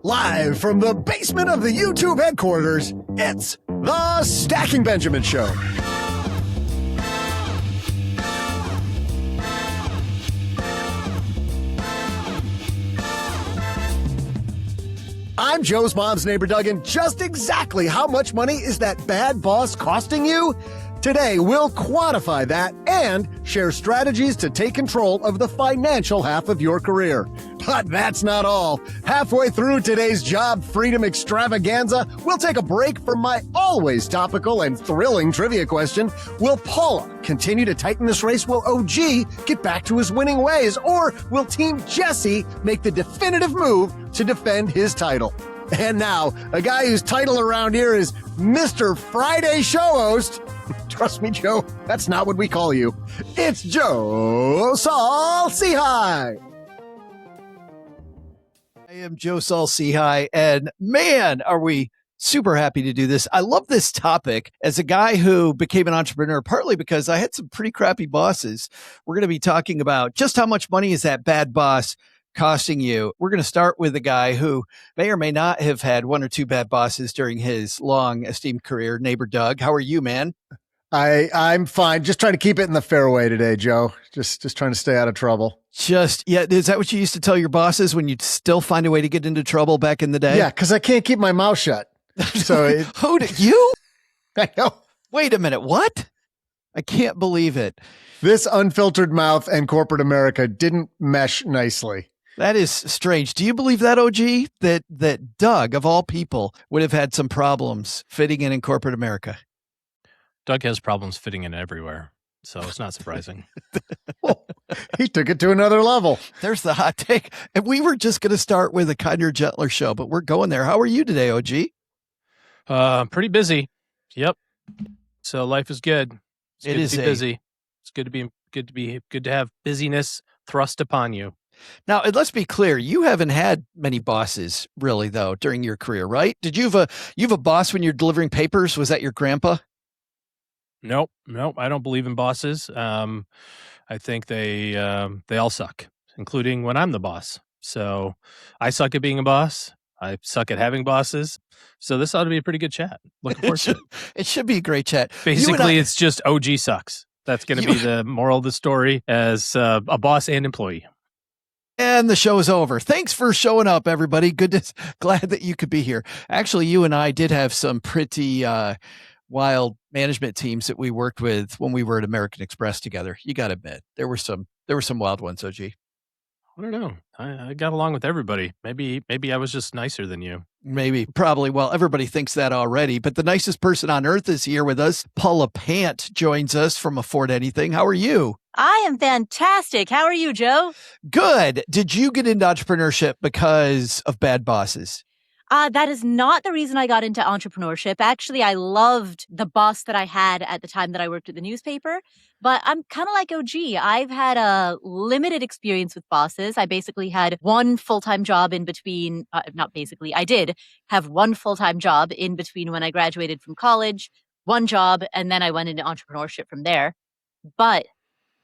Live from the basement of the YouTube headquarters, it's the Stacking Benjamin Show. I'm Joe's mom's neighbor, Doug, and just exactly how much money is that bad boss costing you? Today, we'll quantify that and share strategies to take control of the financial half of your career. But that's not all. Halfway through today's job freedom extravaganza, we'll take a break from my always topical and thrilling trivia question. Will Paula continue to tighten this race? Will OG get back to his winning ways? Or will Team Jesse make the definitive move to defend his title? And now, a guy whose title around here is Mr. Friday Show Host. Trust me, Joe, that's not what we call you. It's Joe Saul-Sehy. I am Joe Saul-Sehy, and man, are we super happy to do this. I love this topic. As a guy who became an entrepreneur, partly because I had some pretty crappy bosses, we're going to be talking about just how much money is that bad boss costing you. We're going to start with a guy who may or may not have had one or two bad bosses during his long esteemed career. Neighbor Doug, how are you, man? I'm fine. Just trying to keep it in the fairway today, Joe. Just trying to stay out of trouble. Yeah. Is that what you used to tell your bosses when you'd still find a way to get into trouble back in the day? Yeah, because I can't keep my mouth shut. So Who did you? I know. Wait a minute. What? I can't believe it. This unfiltered mouth and corporate America didn't mesh nicely. That is strange. Do you believe that, OG? That Doug, of all people, would have had some problems fitting in corporate America? Doug has problems fitting in everywhere, so it's not surprising. Oh, he took it to another level. There's the hot take. And we were just going to start with a kinder, gentler show, but we're going there. How are you today, OG? Pretty busy. Yep. So life is good. It's good to be busy. It's good to have busyness thrust upon you. Now, and let's be clear, you haven't had many bosses really though during your career, right? Did you have a boss when you're delivering papers? Was that your grandpa? Nope. I don't believe in bosses. I think they all suck, including when I'm the boss. So I suck at being a boss. I suck at having bosses. So this ought to be a pretty good chat. Looking forward to it. It should be a great chat. Basically, it's just OG sucks. That's going to be the moral of the story as a boss and employee. And the show is over. Thanks for showing up, everybody. Glad that you could be here. Actually, you and I did have some pretty wild management teams that we worked with when we were at American Express together. You got to admit, there were some wild ones, OG. I don't know. I got along with everybody. Maybe I was just nicer than you. Maybe, probably. Well, everybody thinks that already. But the nicest person on earth is here with us. Paula Pant joins us from Afford Anything. How are you? I am fantastic. How are you, Joe? Good. Did you get into entrepreneurship because of bad bosses? That is not the reason I got into entrepreneurship. Actually, I loved the boss that I had at the time that I worked at the newspaper. But I'm kind of like OG. I've had a limited experience with bosses. I basically had one full-time job in between. Not basically, I did have one full-time job in between when I graduated from college, one job, and then I went into entrepreneurship from there. But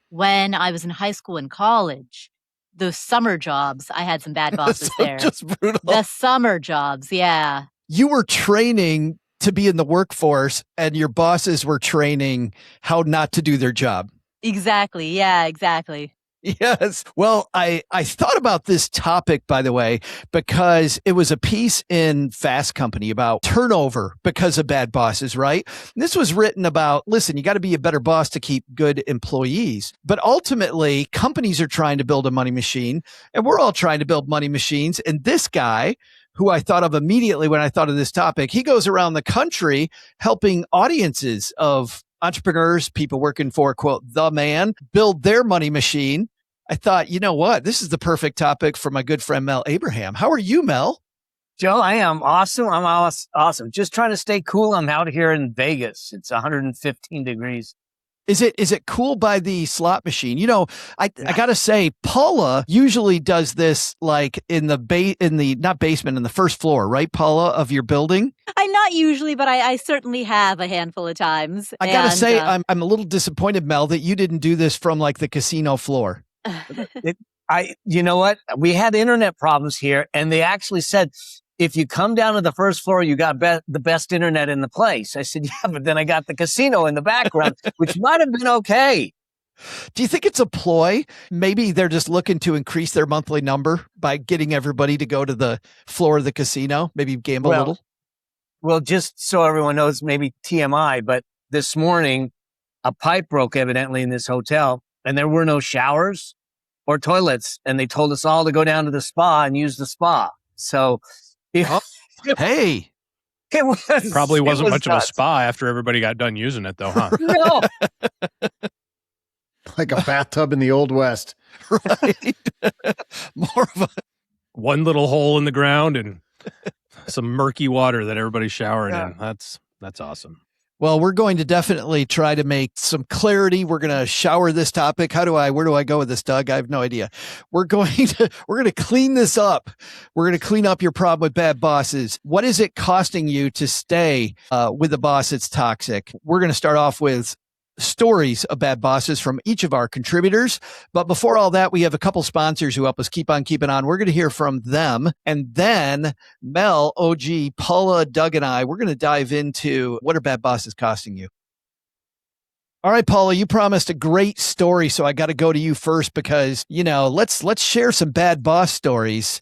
when I was in high school and college, those summer jobs, I had some bad bosses there. Just brutal. The summer jobs, yeah. You were training to be in the workforce and your bosses were training how not to do their job. Exactly. Yeah, exactly. Yes. Well, I thought about this topic, by the way, because it was a piece in Fast Company about turnover because of bad bosses, right? And this was written about, listen, you got to be a better boss to keep good employees. But ultimately, companies are trying to build a money machine, and we're all trying to build money machines. And this guy, who I thought of immediately when I thought of this topic, he goes around the country helping audiences of entrepreneurs, people working for, quote, the man, build their money machine. I thought, you know what? This is the perfect topic for my good friend, Mel Abraham. How are you, Mel? Joe, I am awesome. I'm awesome. Just trying to stay cool. I'm out here in Vegas. It's 115 degrees. Is it cool by the slot machine? You know, I got to say, Paula usually does this like in the not basement, in the first floor, right, Paula, of your building? I'm not usually, but I certainly have a handful of times. I got to say, I'm a little disappointed, Mel, that you didn't do this from like the casino floor. You know what? We had internet problems here, and they actually said if you come down to the first floor, you got the best internet in the place. I said, yeah, but then I got the casino in the background, which might have been okay. Do you think it's a ploy? Maybe they're just looking to increase their monthly number by getting everybody to go to the floor of the casino, maybe gamble a little? Well, just so everyone knows, maybe TMI, but this morning, a pipe broke evidently in this hotel, and there were no showers or toilets, and they told us all to go down to the spa and use the spa. So, hey. It was, Probably wasn't much nuts. of a spa after everybody got done using it, though, huh? No. Like a bathtub in the Old West. Right. More of a one little hole in the ground and some murky water that everybody's showering in. That's awesome. Well, we're going to definitely try to make some clarity. We're going to shower this topic. Where do I go with this, Doug? I have no idea. We're going to clean this up. We're going to clean up your problem with bad bosses. What is it costing you to stay with a boss that's toxic? We're going to start off with stories of bad bosses from each of our contributors. But before all that, we have a couple sponsors who help us keep on keeping on. We're going to hear from them. And then Mel, OG, Paula, Doug, and I, we're going to dive into what are bad bosses costing you. All right, Paula, you promised a great story. So I got to go to you first because, let's share some bad boss stories.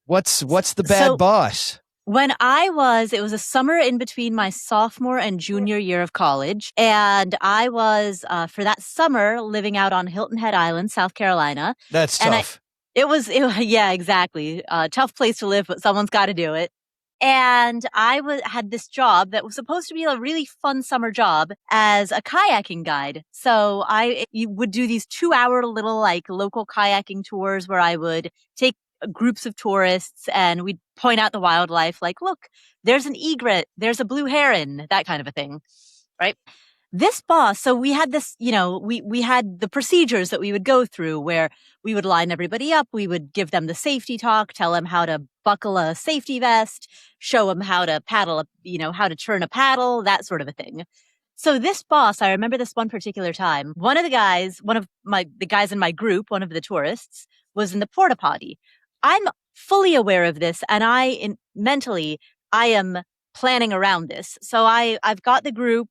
What's the bad boss? When it was a summer in between my sophomore and junior year of college. And I was, for that summer, living out on Hilton Head Island, South Carolina. That's tough. Yeah, exactly. Tough place to live, but someone's got to do it. And I had this job that was supposed to be a really fun summer job as a kayaking guide. So you would do these 2-hour little local kayaking tours where I would take groups of tourists and we'd point out the wildlife, like, look, there's an egret, there's a blue heron, that kind of a thing, right? This boss, so we had this, we had the procedures that we would go through where we would line everybody up, we would give them the safety talk, tell them how to buckle a safety vest, show them how to paddle, how to turn a paddle, that sort of a thing. So this boss, I remember this one particular time, one of the guys in my group, one of the tourists, was in the porta potty. I'm fully aware of this, and mentally, I am planning around this. So I've got the group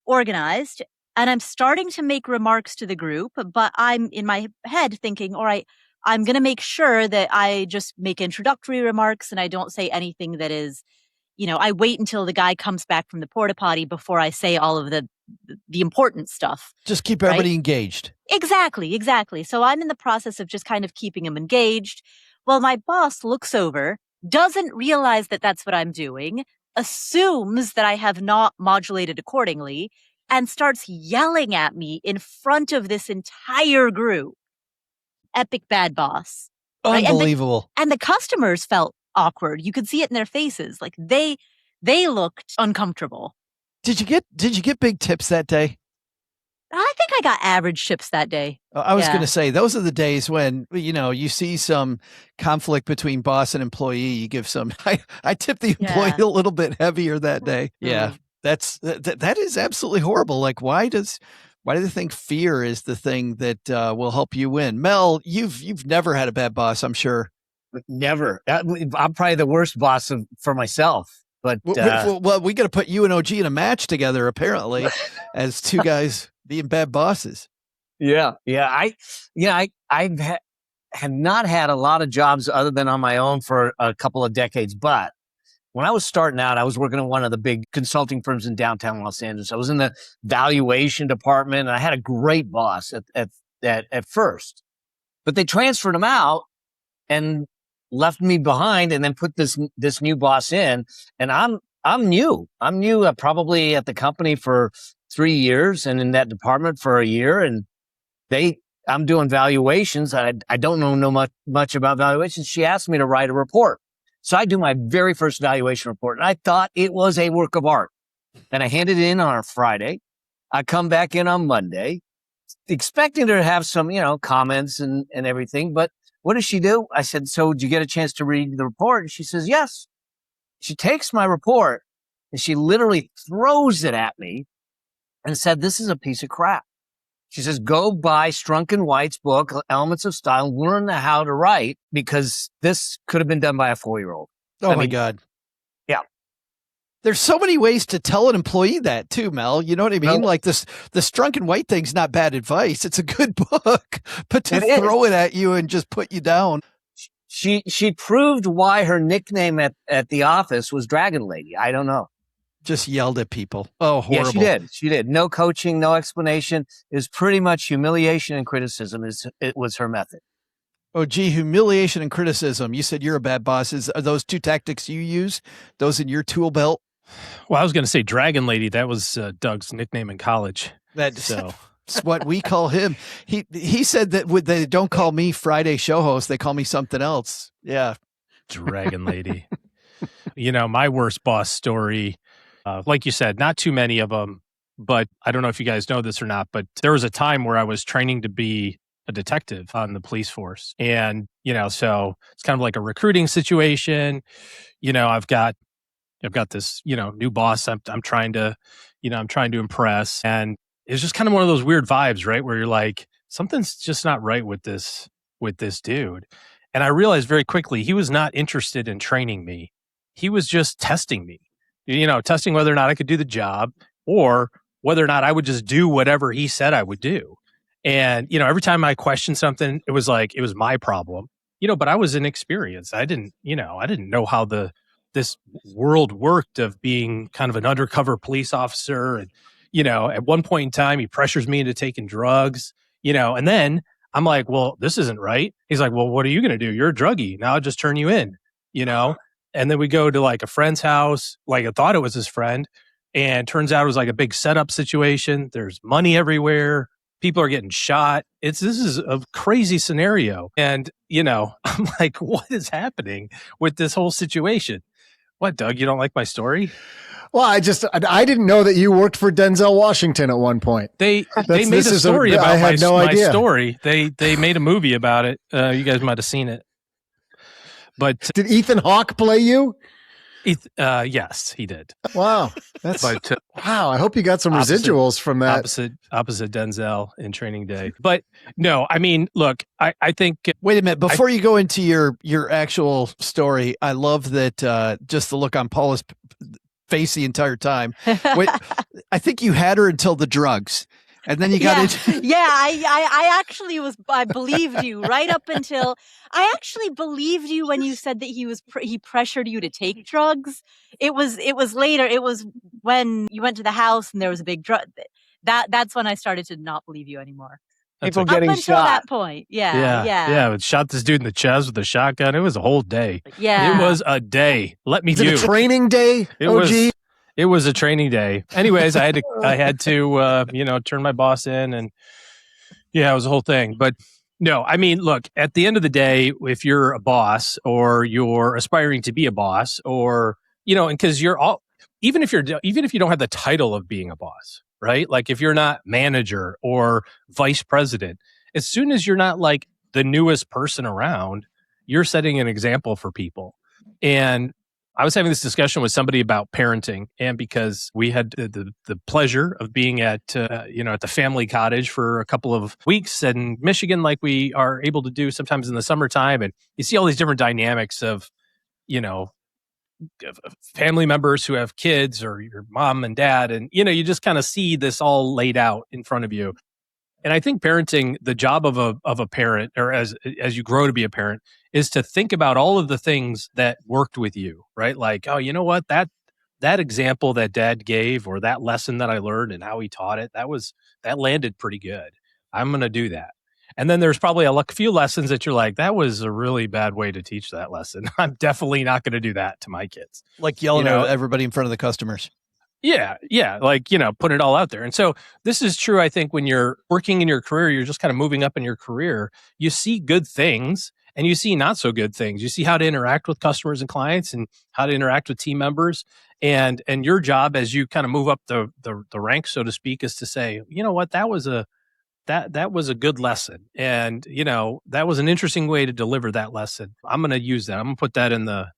organized, and I'm starting to make remarks to the group, but I'm in my head thinking, all right, I'm going to make sure that I just make introductory remarks and I don't say anything that is, I wait until the guy comes back from the porta potty before I say all of the important stuff. Just keep everybody engaged. Exactly. So I'm in the process of just kind of keeping them engaged. Well, my boss looks over, doesn't realize that that's what I'm doing, assumes that I have not modulated accordingly, and starts yelling at me in front of this entire group. Epic bad boss. Right? Unbelievable. And the customers felt awkward. You could see it in their faces. Like they looked uncomfortable. Did you get big tips that day? I think I got average tips that day. I was going to say, those are the days when, you see some conflict between boss and employee. You give some, I tipped the employee a little bit heavier that day. Yeah. That is absolutely horrible. Like, why do they think fear is the thing that will help you win? Mel, you've never had a bad boss, I'm sure. Never. I'm probably the worst boss for myself. But well, we got to put you and OG in a match together, apparently, as two guys being bad bosses. Yeah. I have not had a lot of jobs other than on my own for a couple of decades. But when I was starting out, I was working at one of the big consulting firms in downtown Los Angeles. I was in the valuation department, and I had a great boss at first. But they transferred him out and left me behind, and then put this new boss in. And I'm new. I'm new, probably at the company for 3 years, and in that department for a year. And I'm doing valuations. I don't know much about valuations. She asked me to write a report. So I do my very first valuation report, and I thought it was a work of art. And I handed it in on a Friday. I come back in on Monday, expecting her to have some, comments and everything. But what does she do? I said, so did you get a chance to read the report? And she says, yes. She takes my report and she literally throws it at me and said, this is a piece of crap. She says, go buy Strunk and White's book, Elements of Style, learn how to write, because this could have been done by a 4-year-old. Oh my God. Yeah. There's so many ways to tell an employee that too, Mel. You know what I mean? Well, Like the Strunk and White thing's not bad advice. It's a good book, but to It throw is. it at you and just put you down. She proved why her nickname at the office was Dragon Lady. I don't know. Just yelled at people. Oh, horrible. Yeah, she did. She did. No coaching, no explanation. It was pretty much humiliation and criticism. It was her method. Oh, gee, humiliation and criticism. You said you're a bad boss. Are those two tactics you use? Those in your tool belt? Well, I was going to say Dragon Lady. That was Doug's nickname in college. That's So what we call him. He said that they don't call me Friday show host. They call me something else. Yeah. Dragon Lady. My worst boss story, like you said, not too many of them, but I don't know if you guys know this or not, but there was a time where I was training to be a detective on the police force. And, so it's kind of like a recruiting situation. I've got this, new boss I'm trying to impress. And it's just kind of one of those weird vibes, right? Where you're like, something's just not right with this dude. And I realized very quickly, he was not interested in training me. He was just testing me, testing whether or not I could do the job or whether or not I would just do whatever he said I would do. And, every time I questioned something, it was like, it was my problem, but I was inexperienced. I didn't know how this world worked of being kind of an undercover police officer. And, at one point in time, he pressures me into taking drugs, and then I'm like, well, this isn't right. He's like, well, what are you going to do? You're a druggie. Now I'll just turn you in, and then we go to like a friend's house. Like I thought it was his friend. And turns out it was like a big setup situation. There's money everywhere. People are getting shot. This is a crazy scenario. And, I'm like, what is happening with this whole situation? What, Doug, you don't like my story? Well, I didn't know that you worked for Denzel Washington at one point. They made a story about my story. They made a movie about it. You guys might have seen it. But did Ethan Hawke play you? Yes, he did. Wow. Wow. I hope you got some residuals from that. Opposite Denzel in Training Day. But no, I mean, look, I think. Wait a minute. Before you go into your actual story, I love that just the look on Paula's face the entire time. Wait, I think you had her until the drugs. And then you got into I actually I believed you right up until I actually believed you when you said that he pressured you to take drugs. It was later. It was when you went to the house and there was a big drug. That's when I started to not believe you anymore. People getting up until shot. that point. Yeah. Shot this dude in the chest with a shotgun. It was a whole day. Yeah. It was a day. Let me Is it a training day? It was a training day. Anyways, I had to turn my boss in, and it was a whole thing. But no, I mean, look, at the end of the day, if you're a boss or you're aspiring to be a boss, or and because even if you don't have the title of being a boss, right? Like if you're not manager or vice president, as soon as you're not like the newest person around, you're setting an example for people. And I was having this discussion with somebody about parenting, and because we had the pleasure of being at at the family cottage for a couple of weeks in Michigan, like we are able to do sometimes in the summertime, and you see all these different dynamics of family members who have kids or your mom and dad, and you just kind of see this all laid out in front of you. And I think parenting, the job of a parent, or as you grow to be a parent, is to think about all of the things that worked with you, right? Like, oh, you know what, that example that dad gave, or that lesson that I learned and how he taught it, that landed pretty good. I'm going to do that. And then there's probably a few lessons that you're like, that was a really bad way to teach that lesson. I'm definitely not going to do that to my kids. Like yelling at everybody in front of the customers. Yeah. Like, put it all out there. And so this is true, I think, when you're working in your career, you're just kind of moving up in your career. You see good things and you see not so good things. You see how to interact with customers and clients and how to interact with team members. And your job as you kind of move up the ranks, so to speak, is to say, you know what, that was a good lesson. And, that was an interesting way to deliver that lesson. I'm going to use that. I'm going to put that in the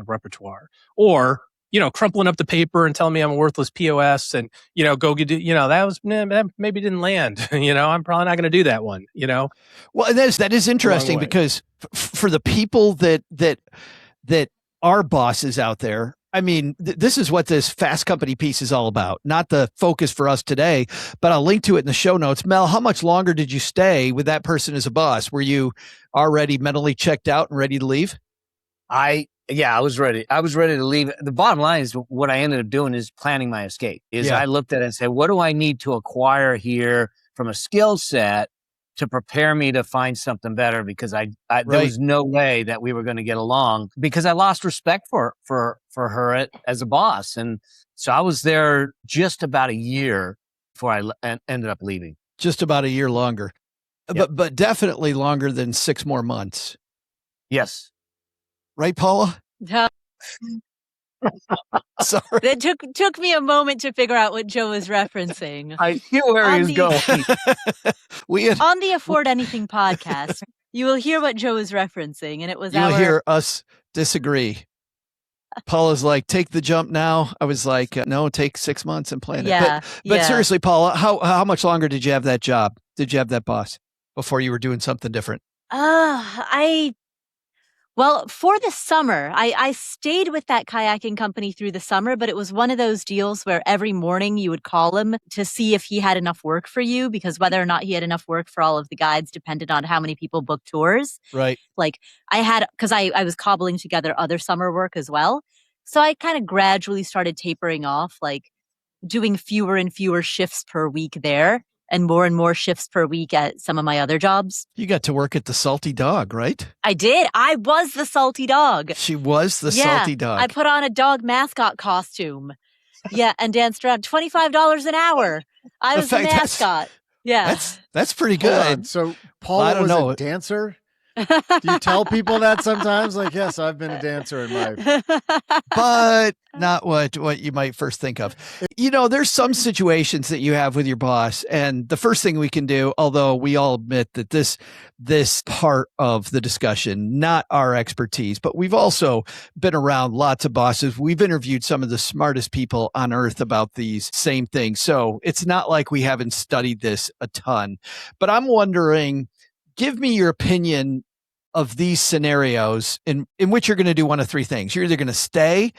repertoire. Or, crumpling up the paper and telling me I'm a worthless POS and, go get, that maybe didn't land. I'm probably not going to do that one, Well, that is interesting because for the people that that our bosses out there, I mean, this is what this Fast Company piece is all about, not the focus for us today, but I'll link to it in the show notes. Mel, how much longer did you stay with that person as a boss? Were you already mentally checked out and ready to leave? I was ready. I was ready to leave. The bottom line is what I ended up doing is planning my escape. I looked at it and said, what do I need to acquire here from a skill set to prepare me to find something better? Because there was no way that we were going to get along, because I lost respect for her as a boss. And so I was there just about a year before I ended up leaving. Just about a year longer, but definitely longer than 6 more months. Yes. Right, Paula? Yeah. Sorry. It took me a moment to figure out what Joe was referencing. I see where he's going. On the Afford Anything podcast, you will hear what Joe is referencing, and it was You'll hear us disagree. Paula's like, take the jump now. I was like, no, take 6 months and plan it. But seriously, Paula, how much longer did you have that job? Did you have that boss before you were doing something different? Well, for the summer, I stayed with that kayaking company through the summer, but it was one of those deals where every morning you would call him to see if he had enough work for you, because whether or not he had enough work for all of the guides depended on how many people booked tours. Right. Like because I was cobbling together other summer work as well. So I kind of gradually started tapering off, like doing fewer and fewer shifts per week there and more shifts per week at some of my other jobs. You got to work at the Salty Dog, right? I did. I was the Salty Dog. She was the Salty Dog. I put on a dog mascot costume. Yeah, and danced around. $25 an hour. I was the mascot. That's pretty good. So Paula was a dancer? Do you tell people that sometimes? Like, yes, I've been a dancer in my... But not what you might first think of. You know, there's some situations that you have with your boss, and the first thing we can do, although we all admit that this part of the discussion, not our expertise, but we've also been around lots of bosses. We've interviewed some of the smartest people on earth about these same things. So it's not like we haven't studied this a ton. But I'm wondering, give me your opinion of these scenarios in which you're going to do one of 3 things. You're either going to stay,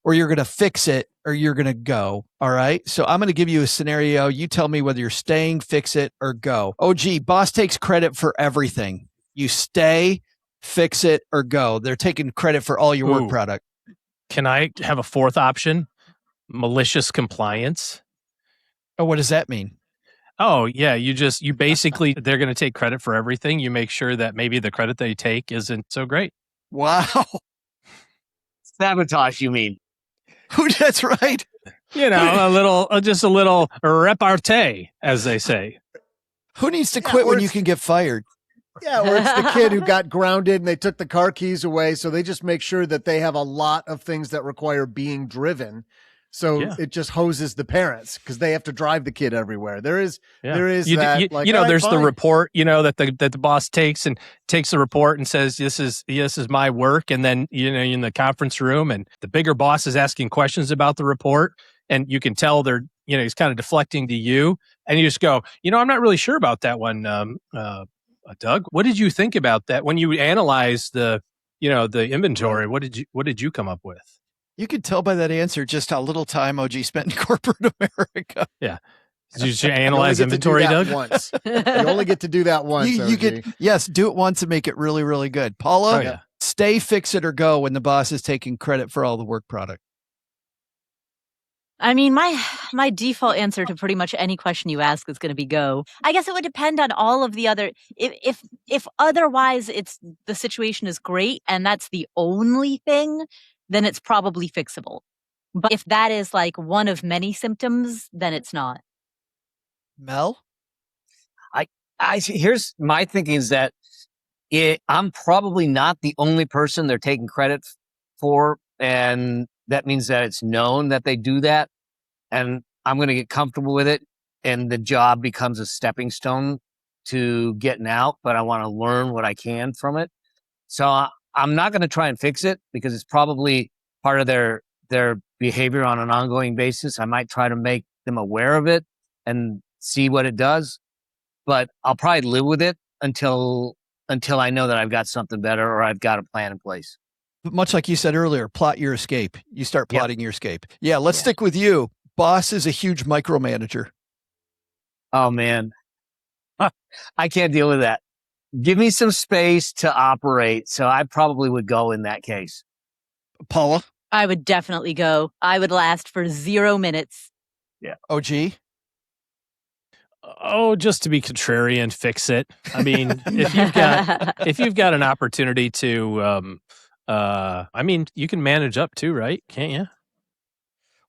or you're going to fix it, or you're going to go. All right. So I'm going to give you a scenario. You tell me whether you're staying, fix it, or go. OG, boss takes credit for everything. You stay, fix it, or go. They're taking credit for all your work product. Can I have a 4th option? Malicious compliance. Oh, what does that mean? Oh, yeah. You basically, they're going to take credit for everything. You make sure that maybe the credit they take isn't so great. Wow. Sabotage, you mean? That's right. You know, just a little repartee, as they say. Who needs to quit when you can get fired? Yeah, or it's the kid who got grounded and they took the car keys away. So they just make sure that they have a lot of things that require being driven. So it just hoses the parents because they have to drive the kid everywhere. There's there's the report, that the boss takes the report and says, this is my work. And then, in the conference room, and the bigger boss is asking questions about the report, and you can tell they're, he's kind of deflecting to you, and you just go, I'm not really sure about that one. Doug, what did you think about that when you analyzed the inventory? What did you come up with? You could tell by that answer just how little time OG spent in corporate America. Yeah. Did you analyze inventory, Doug? Once. You only get to do that once. You get, yes, do it once and make it really, really good. Paula, stay, fix it, or go when the boss is taking credit for all the work product. I mean, my default answer to pretty much any question you ask is going to be go. I guess it would depend on all of the other. If otherwise the situation is great and that's the only thing, then it's probably fixable. But if that is like one of many symptoms, then it's not. Mel? Here's my thinking is that I'm probably not the only person they're taking credit for. And that means that it's known that they do that. And I'm going to get comfortable with it. And the job becomes a stepping stone to getting out. But I want to learn what I can from it. So I'm not going to try and fix it because it's probably part of their behavior on an ongoing basis. I might try to make them aware of it and see what it does, but I'll probably live with it until I know that I've got something better or I've got a plan in place. much like you said earlier, plot your escape. You start Yep. plotting your escape. Yeah, let's stick with you. Boss is a huge micromanager. Oh man, I can't deal with that. Give me some space to operate. So I probably would go in that case. Paula? I would definitely go. I would last for 0 minutes. OG? Oh, just to be contrarian, fix it. I mean, if you've got an opportunity to, I mean, you can manage up too, right? Can't you?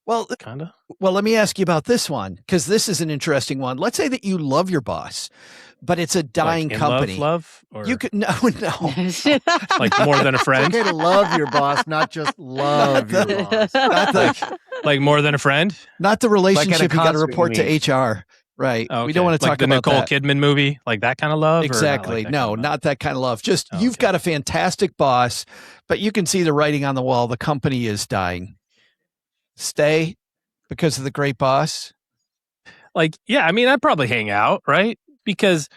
Well, Kind of. Well, let me ask you about this one, because this is an interesting one. Let's say that you love your boss, but it's a dying Like in company. love, or You could no. like more than a It's friend, okay to love your boss, not just love your boss. Not the like more than a friend. not the relationship you got to concert, report you mean. to HR. Right. We Okay. don't want to like talk the about Nicole that. Kidman movie, like that kind of love. Exactly. Or not like that No, kind of love? not that kind of love. Just Oh, you've okay. got a fantastic boss, but you can see the writing on the wall. The company is dying. Stay because of the great boss. Like, yeah, I mean, I'd probably hang out, right? Because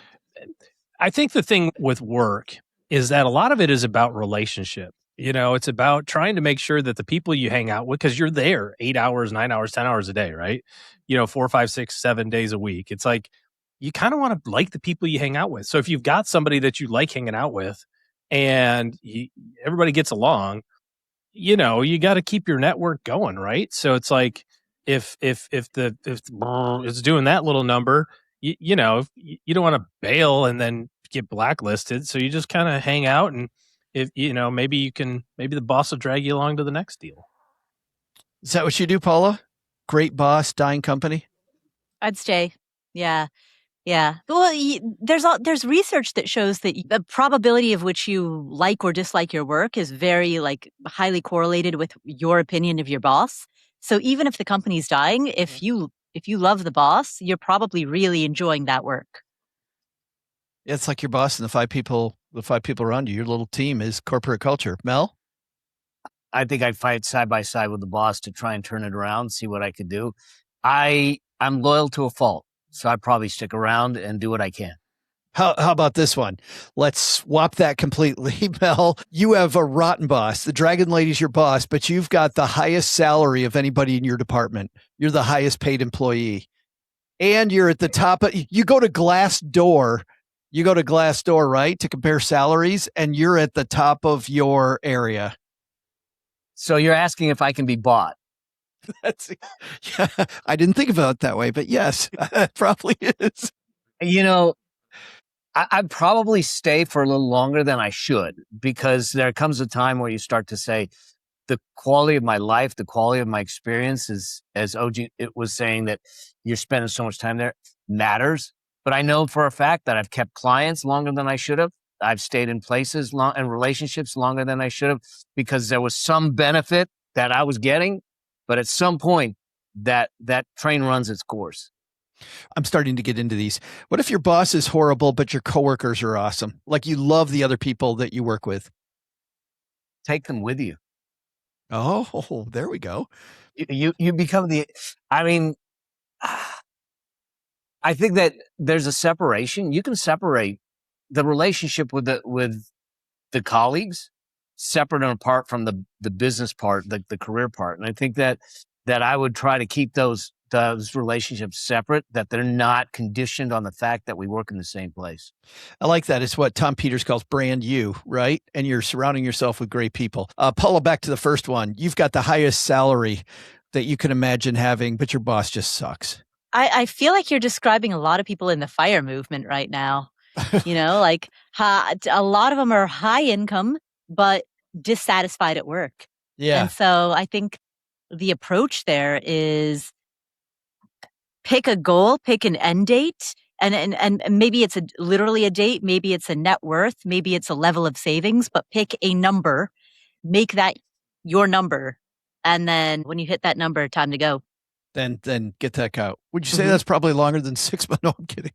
I think the thing with work is that a lot of it is about relationship. You know, it's about trying to make sure that the people you hang out with, because you're there 8 hours, 9 hours, 10 hours a day, right? 4, 5, 6, 7 days a week. It's like you kind of want to like the people you hang out with. So if you've got somebody that you like hanging out with and everybody gets along, you got to keep your network going, right? So it's like if it's doing that little number, you don't want to bail and then get blacklisted. So you just kind of hang out, and if maybe the boss will drag you along to the next deal. Is that what you do, Paula? Great boss, dying company. I'd stay. Yeah. Yeah. Well, there's research that shows that the probability of which you like or dislike your work is very highly correlated with your opinion of your boss. So even if the company's dying, if you love the boss, you're probably really enjoying that work. Yeah, it's like your boss and the five people around you. Your little team is corporate culture. Mel? I think I'd fight side by side with the boss to try and turn it around, see what I could do. I'm loyal to a fault, so I'd probably stick around and do what I can. How about this one? Let's swap that completely, Mel. You have a rotten boss. The Dragon Lady's your boss, but you've got the highest salary of anybody in your department. You're the highest paid employee. And you're at the top of, you go to Glassdoor, right, to compare salaries, and you're at the top of your area. So you're asking if I can be bought. Yeah, I didn't think about it that way, but yes, it probably is. I'd probably stay for a little longer than I should, because there comes a time where you start to say the quality of my life, the quality of my experience is, as OG was saying, that you're spending so much time there matters. But I know for a fact that I've kept clients longer than I should have. I've stayed in places and relationships longer than I should have, because there was some benefit that I was getting. But at some point that train runs its course. I'm starting to get into these. What if your boss is horrible, but your coworkers are awesome? Like you love the other people that you work with. Take them with you. Oh, there we go. You become I think that there's a separation. You can separate the relationship with the colleagues, separate and apart from the business part, the career part. And I think that I would try to keep those relationships separate, that they're not conditioned on the fact that we work in the same place. I like that. It's what Tom Peters calls brand you, right? And you're surrounding yourself with great people. Paula, back to the first one. You've got the highest salary that you can imagine having, but your boss just sucks. I feel like you're describing a lot of people in the FIRE movement right now. A lot of them are high income, but dissatisfied at work. Yeah. And so I think the approach there is pick a goal, pick an end date, and maybe it's literally a date, maybe it's a net worth, maybe it's a level of savings, but pick a number, make that your number. And then when you hit that number, time to go. Then get that out. Would you say that's probably longer than 6 months? No, I'm kidding.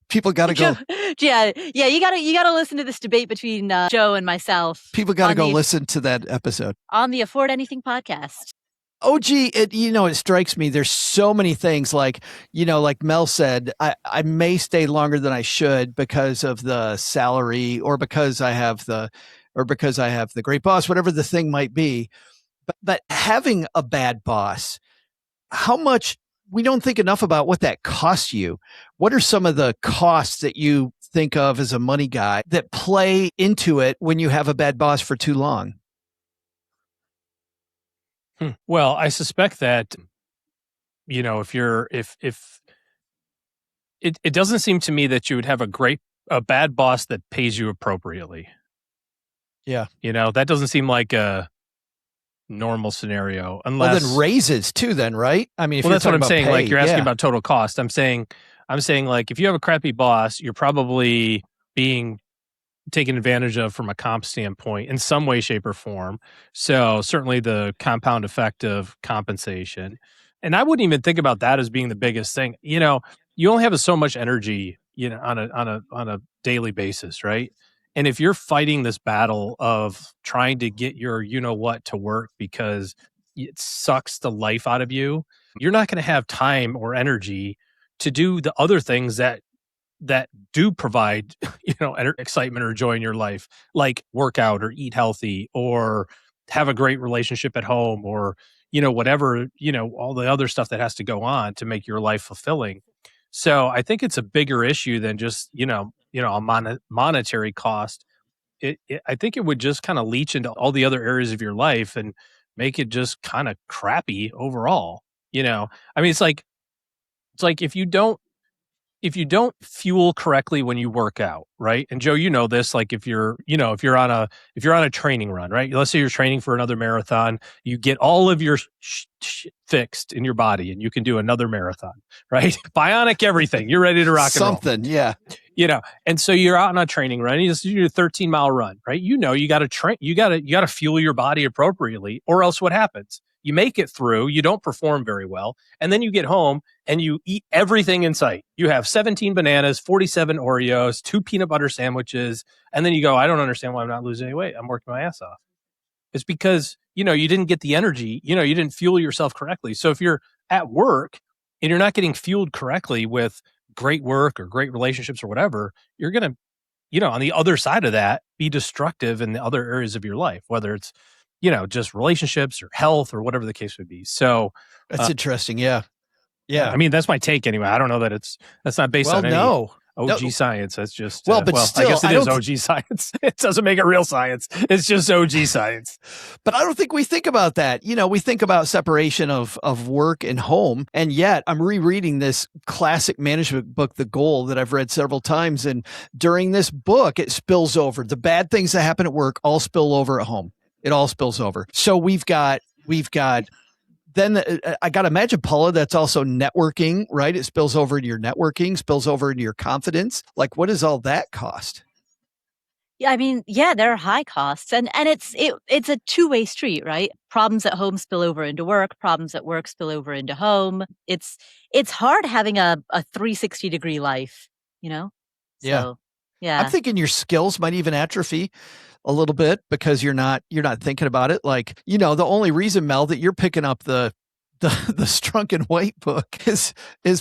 People got to go. Yeah. You gotta listen to this debate between Joe and myself. People got to go listen to that episode on the Afford Anything podcast. OG, it strikes me. There's so many things like Mel said, I may stay longer than I should because of the salary or because I have the or because I have the great boss, whatever the thing might be. But having a bad boss, how much, we don't think enough about what that costs you. What are some of the costs that you think of as a money guy that play into it when you have a bad boss for too long? Well, I suspect that, if it doesn't seem to me that you would have a bad boss that pays you appropriately. Yeah. That doesn't seem like a normal scenario Well, unless then raises too, then, right? I mean, if well, you're that's what talking I'm about saying. pay, Like you're asking yeah. about total cost. I'm saying like if you have a crappy boss, you're probably being taken advantage of from a comp standpoint in some way, shape, or form. So certainly the compound effect of compensation. And I wouldn't even think about that as being the biggest thing. You only have so much energy, on a daily basis, right? And if you're fighting this battle of trying to get your what to work because it sucks the life out of you, you're not going to have time or energy to do the other things that do provide excitement or joy in your life, like work out or eat healthy or have a great relationship at home or whatever, all the other stuff that has to go on to make your life fulfilling. So I think it's a bigger issue than just a monetary cost. I think it would just kind of leach into all the other areas of your life and make it just kind of crappy overall. I mean, it's like if you don't fuel correctly when you work out, right? And Joe, this, like if you're on a training run, right? Let's say you're training for another marathon, you get all of your fixed in your body and you can do another marathon, right? Bionic everything. You're ready to rock and roll. Something, yeah. And so you're out on a training run, you just do a 13-mile run, right? You got to train, you got to fuel your body appropriately, or else what happens? You make it through, you don't perform very well, and then you get home and you eat everything in sight. You have 17 bananas, 47 Oreos, 2 peanut butter sandwiches, and then you go, I don't understand why I'm not losing any weight. I'm working my ass off. It's because, you didn't get the energy, you didn't fuel yourself correctly. So if you're at work and you're not getting fueled correctly with great work or great relationships or whatever, you're going to, on the other side of that, be destructive in the other areas of your life, whether it's, just relationships or health or whatever the case would be. So That's interesting. Yeah. Yeah. I mean, that's my take anyway. I don't know that that's not based on any OG No. science. That's just, Well, but still, I guess it is OG science. It doesn't make it real science. It's just OG science. But I don't think we think about that. We think about separation of work and home. And yet I'm rereading this classic management book, The Goal, that I've read several times. And during this book, it spills over. The bad things that happen at work all spill over at home. It all spills over. So we've got then I got to imagine, Paula, that's also networking, right? It spills over into your networking, spills over into your confidence. Like, what does all that cost? Yeah, I mean, yeah, there are high costs, and it's a two-way street, right? Problems at home spill over into work. Problems at work spill over into home. It's hard having a 360-degree life, Yeah. So, yeah. I'm thinking your skills might even atrophy a little bit because you're not thinking about it. Like, the only reason, Mel, that you're picking up the Shrunken Weight book is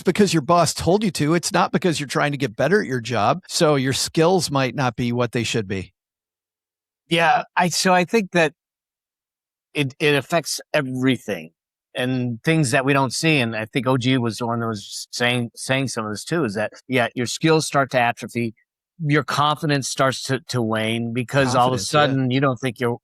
because your boss told you to. It's not because you're trying to get better at your job. So your skills might not be what they should be. Yeah. So I think that it affects everything and things that we don't see. And I think OG was the one that was saying some of this too, is that, yeah, your skills start to atrophy. Your confidence starts to wane because all of a sudden you don't think you're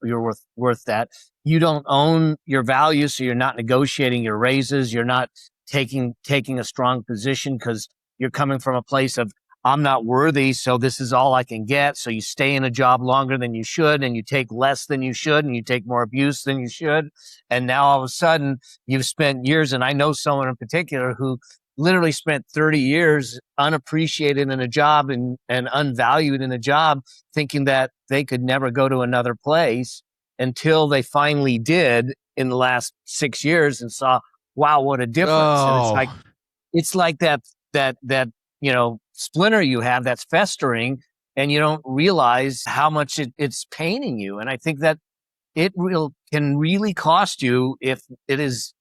worth that. You don't own your value, so you're not negotiating your raises. You're not taking a strong position because you're coming from a place of, I'm not worthy, so this is all I can get. So you stay in a job longer than you should, and you take less than you should, and you take more abuse than you should. And now all of a sudden you've spent years, and I know someone in particular who literally spent 30 years unappreciated in a job and unvalued in a job, thinking that they could never go to another place until they finally did in the last 6 years and saw, wow, what a difference. Oh. And it's like that splinter you have that's festering, and you don't realize how much it's paining you. And I think that it can really cost you if it is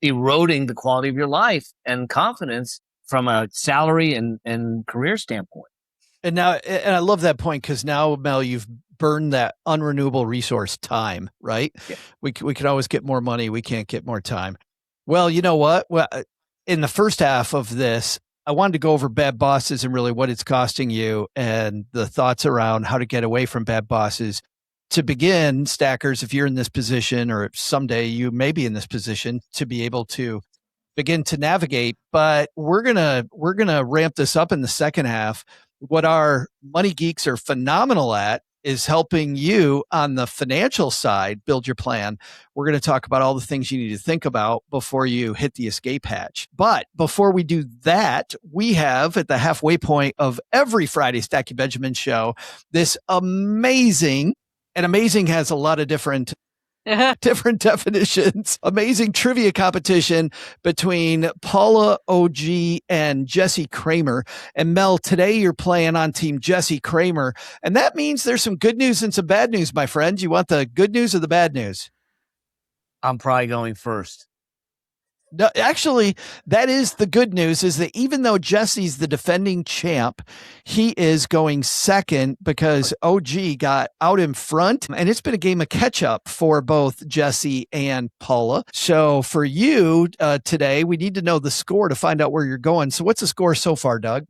eroding the quality of your life and confidence from a salary and career standpoint. And I love that point, because now, Mel, you've burn that unrenewable resource time, right? Yeah. We could always get more money. We can't get more time. Well, you know what? Well, in the first half of this, I wanted to go over bad bosses and really what it's costing you and the thoughts around how to get away from bad bosses. To begin, stackers, if you're in this position, or if someday you may be in this position, to be able to begin to navigate. But we're gonna ramp this up in the second half. What our money geeks are phenomenal at is helping you on the financial side build your plan. We're going to talk about all the things you need to think about before you hit the escape hatch. But before we do that, we have at the halfway point of every Friday Stacky Benjamin show this amazing, and amazing has a lot of different definitions. Amazing trivia competition between Paula OG and Jesse Kramer. And Mel, today you're playing on team Jesse Kramer. And that means there's some good news and some bad news, my friend. You want the good news or the bad news? I'm probably going first. No, actually, that is the good news, is that even though Jesse's the defending champ, he is going second because OG got out in front, and it's been a game of catch up for both Jesse and Paula. So for you today, we need to know the score to find out where you're going. So what's the score so far, Doug?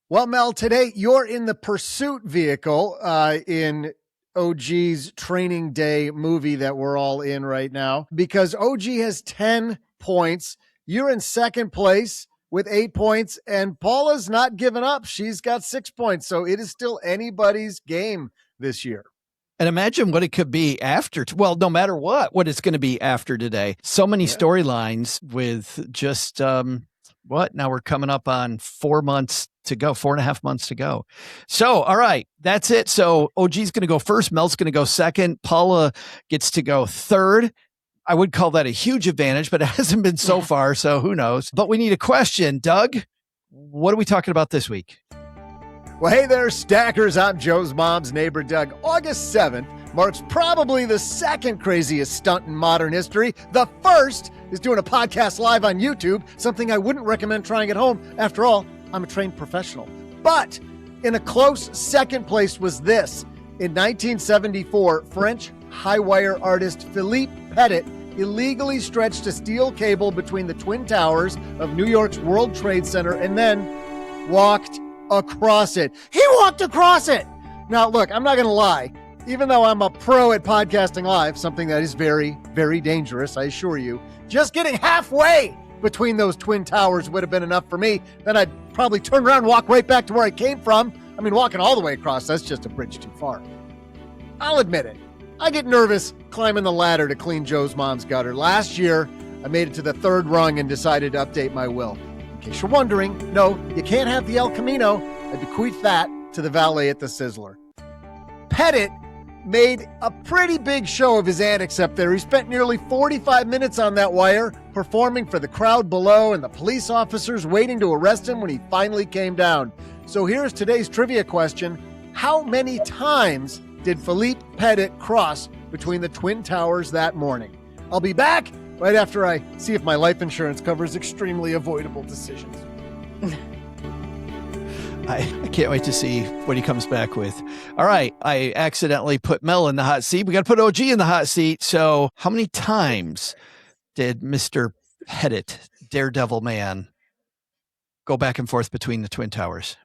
Well, Mel, today you're in the pursuit vehicle in OG's training day movie that we're all in right now, because OG has 10 points. You're in second place with 8 points, and Paula's not giving up. She's got 6 points. So it is still anybody's game this year. And imagine what it could be after. Well, no matter what it's going to be after today. So many storylines with just, now we're coming up on 4 months to go, 4.5 months to go. So, all right, that's it. So OG's going to go first. Mel's going to go second. Paula gets to go third. I would call that a huge advantage, but it hasn't been so far. So who knows? But we need a question. Doug, what are we talking about this week? Well, hey there, stackers. I'm Joe's mom's neighbor, Doug. August 7th marks probably the second craziest stunt in modern history. The first is doing a podcast live on YouTube, something I wouldn't recommend trying at home. After all, I'm a trained professional. But in a close second place was this. In 1974, French high wire artist Philippe Petit illegally stretched a steel cable between the Twin Towers of New York's World Trade Center and then walked across it. He walked across it! Now, look, I'm not going to lie. Even though I'm a pro at podcasting live, something that is very, very dangerous, I assure you, just getting halfway between those Twin Towers would have been enough for me. Then I'd probably turn around and walk right back to where I came from. I mean, walking all the way across, that's just a bridge too far. I'll admit it. I get nervous climbing the ladder to clean Joe's mom's gutter. Last year, I made it to the third rung and decided to update my will. In case you're wondering, no, you can't have the El Camino. I bequeath that to the valet at the Sizzler. Petit made a pretty big show of his antics up there. He spent nearly 45 minutes on that wire, performing for the crowd below and the police officers waiting to arrest him when he finally came down. So here's today's trivia question. How many times did Philippe Petit cross between the Twin Towers that morning? I'll be back right after I see if my life insurance covers extremely avoidable decisions. I can't wait to see what he comes back with. All right. I accidentally put Mel in the hot seat. We got to put OG in the hot seat. So how many times did Mr. Petit, Daredevil Man, go back and forth between the Twin Towers?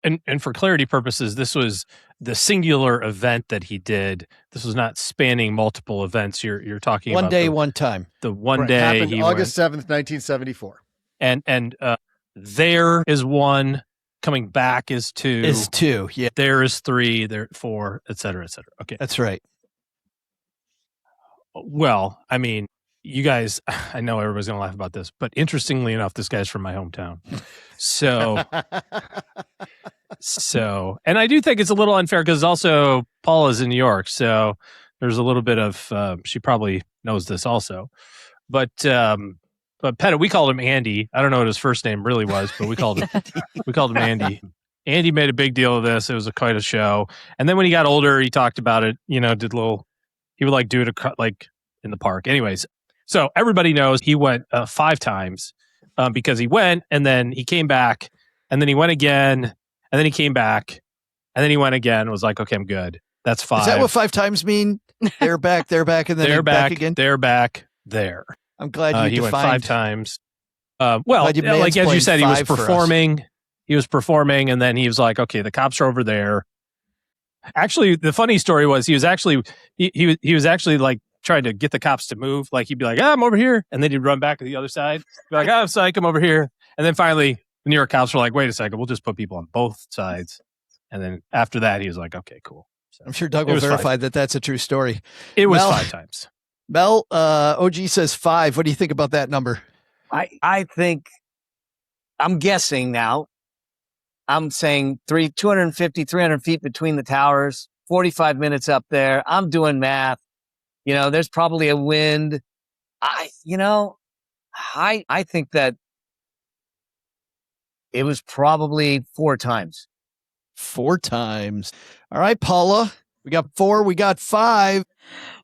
And for clarity purposes, this was the singular event that he did. This was not spanning multiple events. You're talking one about day, one time. The one Right. day Happened he August 7th, 1974. and there is one. Coming back is two. Is two, yeah. There is three. There 4, et cetera, et cetera. Okay. That's right. Well, I mean, you guys, I know everybody's going to laugh about this, but interestingly enough, this guy's from my hometown. So, and I do think it's a little unfair because also Paula's in New York. So there's a little bit of, she probably knows this also. But Petit, we called him Andy. I don't know what his first name really was, but we called him Andy. Andy made a big deal of this. It was quite a show. And then when he got older, he talked about it, he would like do it like in the park. Anyways, so everybody knows he went 5 times because he went and then he came back and then he went again and then he came back and then he went again and was like, okay, I'm good. That's 5. Is that what 5 times mean? They're back, and then they're back again? They're back there. I'm glad you he defined. went 5 times. Well, Glad you like as you mansplained said, he was 5 for us. performing. He was performing, and then he was like, "Okay, the cops are over there." Actually, the funny story was he was actually like trying to get the cops to move. Like he'd be like, "I'm over here," and then he'd run back to the other side. Be like, "I'm psych, I'm over here." And then finally, the New York cops were like, "Wait a second, we'll just put people on both sides." And then after that, he was like, "Okay, cool." So, I'm sure Doug will verify that that's a true story. it was Mel- 5 times. Mel, OG says 5. What do you think about that number? I think, I'm guessing now, I'm saying 250, 300 feet between the towers, 45 minutes up there. I'm doing math. There's probably a wind. I think that it was probably 4 times. 4 times. All right, Paula. We got 4. We got 5.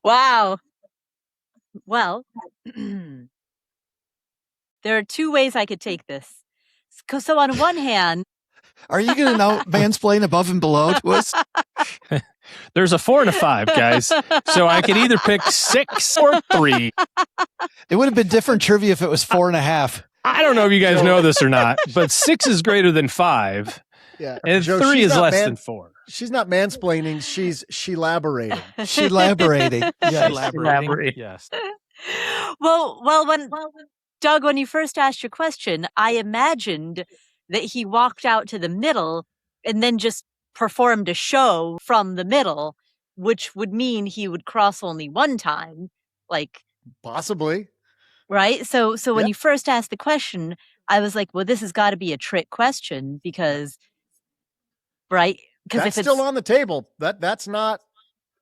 Wow. Well, there are 2 ways I could take this. So on one hand, Are you going to now mansplain above and below to us? There's a 4 and a 5, guys. So I could either pick 6 or 3. It would have been different trivia if it was 4.5. I don't know if you guys know this or not, but 6 is greater than 5, Yeah. and Joe, 3 she's is not less than 4. She's not mansplaining. She's elaborating. She elaborating. Yes. Elaborating. Yes. well, when Doug, when you first asked your question, I imagined that he walked out to the middle and then just performed a show from the middle, which would mean he would cross only 1 time, like Possibly. right. So when Yep. you first asked the question, I was like, well, this has got to be a trick question because, right? Because That's if it's still on the table. That's not.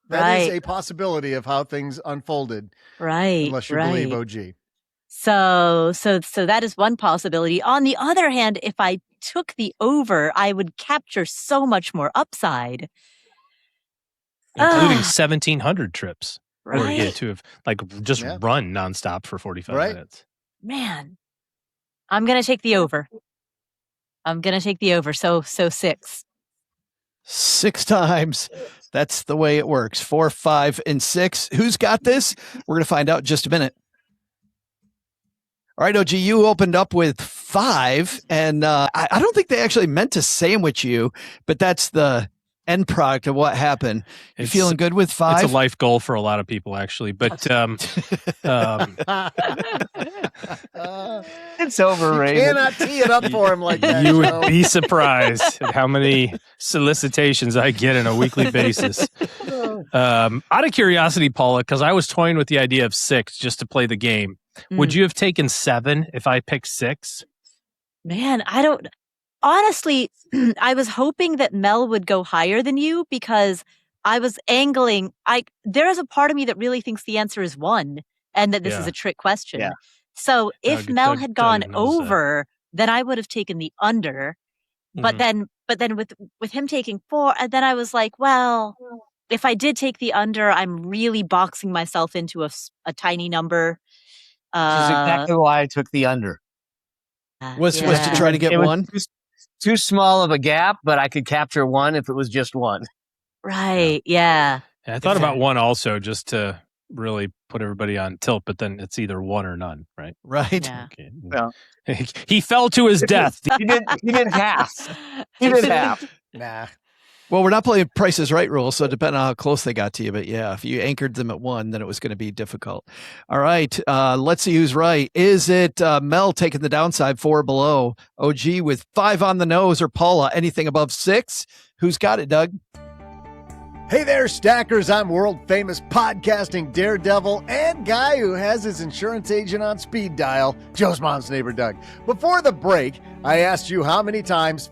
That is Right. a possibility of how things unfolded, right, unless you right. believe OG. So that is one possibility. On the other hand, if I took the over, I would capture so much more upside. Including Ah. 1,700 trips. Where you Right? get to have just Yeah. run nonstop for 45 Right. minutes. Man, I'm going to take the over. So 6. 6 times. That's the way it works. 4, 5, and 6. Who's got this? We're going to find out in just a minute. All right, OG, you opened up with 5, and I don't think they actually meant to sandwich you, but that's the end product of what happened. You It's- feeling good with 5? It's a life goal for a lot of people, actually. But It's overrated. Cannot tee it up for him like that. you Joe. would be surprised at how many solicitations I get on a weekly basis. Out of curiosity, Paula, because I was toying with the idea of 6 just to play the game. Would you have taken 7 if I picked 6? Man, I don't. Honestly, I was hoping that Mel would go higher than you because I was angling. There is a part of me that really thinks the answer is 1 and that this is Yeah. a trick question. Yeah. So if Mel Doug had gone knows that. over, then I would have taken the under. But Mhm. then with him taking 4, and then I was like, well, if I did take the under, I'm really boxing myself into a tiny number. Which is exactly why I took the under. Was to try to get It was 1? Too small of a gap, but I could capture 1 if it was just 1. Right. Yeah. I thought about 1 also just to really put everybody on tilt, but then it's either 1 or none, right? Right. Yeah. Okay. Well. He fell to his death. He did half. He did half. Nah. Well, we're not playing Price is Right rules, so depending on how close they got to you. But yeah, if you anchored them at 1, then it was going to be difficult. All right, let's see who's right. Is it Mel taking the downside, 4 below, OG with 5 on the nose, or Paula anything above 6? Who's got it, Doug? Hey there, stackers. I'm world famous podcasting daredevil and guy who has his insurance agent on speed dial, Joe's mom's neighbor, Doug. Before the break, I asked you how many times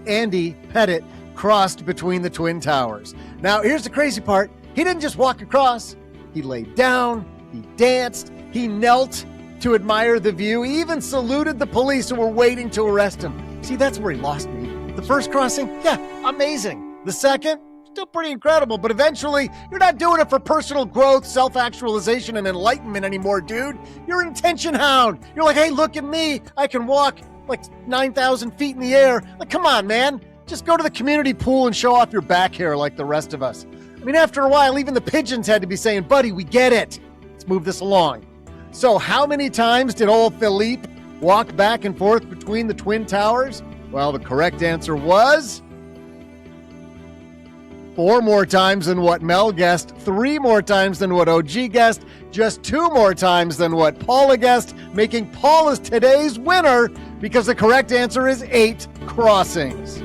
Andy Pettit crossed between the Twin Towers. Now, here's the crazy part. He didn't just walk across. He laid down, he danced, he knelt to admire the view. He even saluted the police who were waiting to arrest him. See, that's where he lost me. The first crossing, yeah, amazing. The second, still pretty incredible, but eventually, you're not doing it for personal growth, self-actualization, and enlightenment anymore, dude. You're an attention hound. You're like, hey, look at me. I can walk like 9,000 feet in the air. Like, come on, man. Just go to the community pool and show off your back hair like the rest of us. I mean, after a while, even the pigeons had to be saying, buddy, we get it. Let's move this along. So how many times did old Philippe walk back and forth between the Twin Towers? Well, the correct answer was 4 more times than what Mel guessed, 3 more times than what OG guessed, just 2 more times than what Paula guessed, making Paula's today's winner because the correct answer is 8 crossings.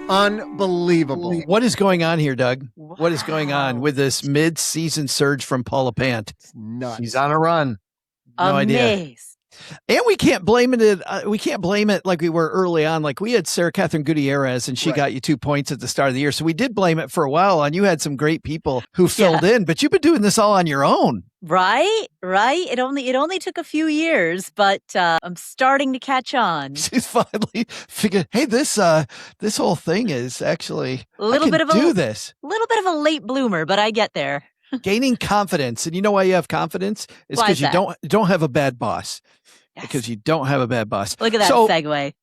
Unbelievable. What is going on here, Doug? What is going on with this mid-season surge from Paula Pant? It's nuts. She's on a run. No idea. And we can't blame it. We can't blame it like we were early on. Like we had Sarah Catherine Gutierrez, and she got you 2 points at the start of the year. So we did blame it for a while, and you had some great people who filled in. But you've been doing this all on your own, right? It only took a few years, but I'm starting to catch on. She's finally figured, hey, this whole thing is actually a little bit of this. A little bit of a late bloomer, but I get there. Gaining confidence, and you know why you have confidence? It's because you don't have a bad boss. Yes. Because you don't have a bad boss. Look at that segue.